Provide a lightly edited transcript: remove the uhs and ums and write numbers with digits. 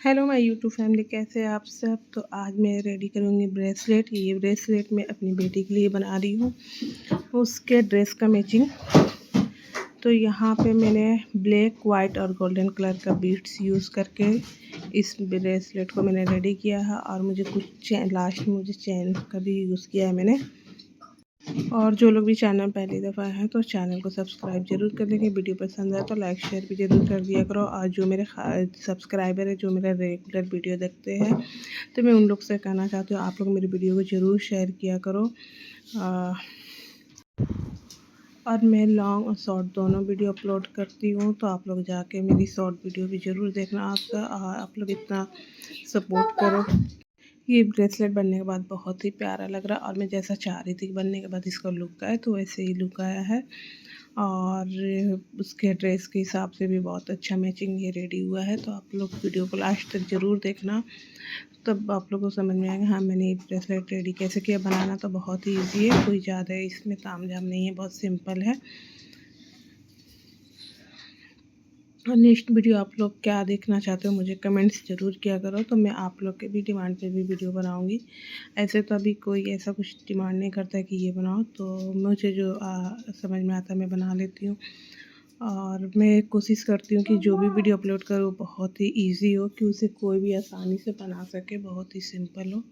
Hello my YouTube family, कैसे हैं आप सब। तो आज मैं रेडी करूँगी ब्रेसलेट। ये ब्रेसलेट मैं अपनी बेटी के लिए बना रही हूँ, उसके ड्रेस का मैचिंग। तो यहाँ पे मैंने ब्लैक, वाइट और गोल्डन कलर का बीड्स यूज़ करके इस ब्रेसलेट को मैंने रेडी किया है। और मुझे कुछ चैन, लास्ट में मुझे चैन का भी यूज़ किया है मैंने। और जो लोग भी चैनल पहली दफ़ा हैं तो चैनल को सब्सक्राइब जरूर कर लेंगे। वीडियो पसंद आए तो लाइक शेयर भी ज़रूर कर दिया करो। और जो मेरे सब्सक्राइबर है, जो मेरा रेगुलर वीडियो देखते हैं, तो मैं उन लोग से कहना चाहती हूँ आप लोग मेरी वीडियो को ज़रूर शेयर किया करो। और मैं लॉन्ग और शॉर्ट दोनों वीडियो अपलोड करती हूँ, तो आप लोग जाके मेरी शॉर्ट वीडियो भी ज़रूर देखना। आप लोग इतना सपोर्ट करो। ये ब्रेसलेट बनने के बाद बहुत ही प्यारा लग रहा है, और मैं जैसा चाह रही थी कि बनने के बाद इसका लुक आए, तो वैसे ही लुक आया है। और उसके ड्रेस के हिसाब से भी बहुत अच्छा मैचिंग ये रेडी हुआ है। तो आप लोग वीडियो को लास्ट तक ज़रूर देखना, तब आप लोगों को समझ में आएगा हाँ मैंने ये ब्रेसलेट रेडी कैसे किया। बनाना तो बहुत ही ईजी है, कोई ज़्यादा इसमें तामझाम नहीं है, बहुत सिंपल है। और नेक्स्ट वीडियो आप लोग क्या देखना चाहते हो मुझे कमेंट्स ज़रूर किया करो, तो मैं आप लोग के भी डिमांड पे भी वीडियो बनाऊंगी। ऐसे तो अभी कोई ऐसा कुछ डिमांड नहीं करता है कि ये बनाओ, तो मुझे जो समझ में आता है मैं बना लेती हूँ। और मैं कोशिश करती हूँ कि जो भी वीडियो अपलोड करूँ बहुत ही ईजी हो, कि उसे कोई भी आसानी से बना सके, बहुत ही सिंपल हो।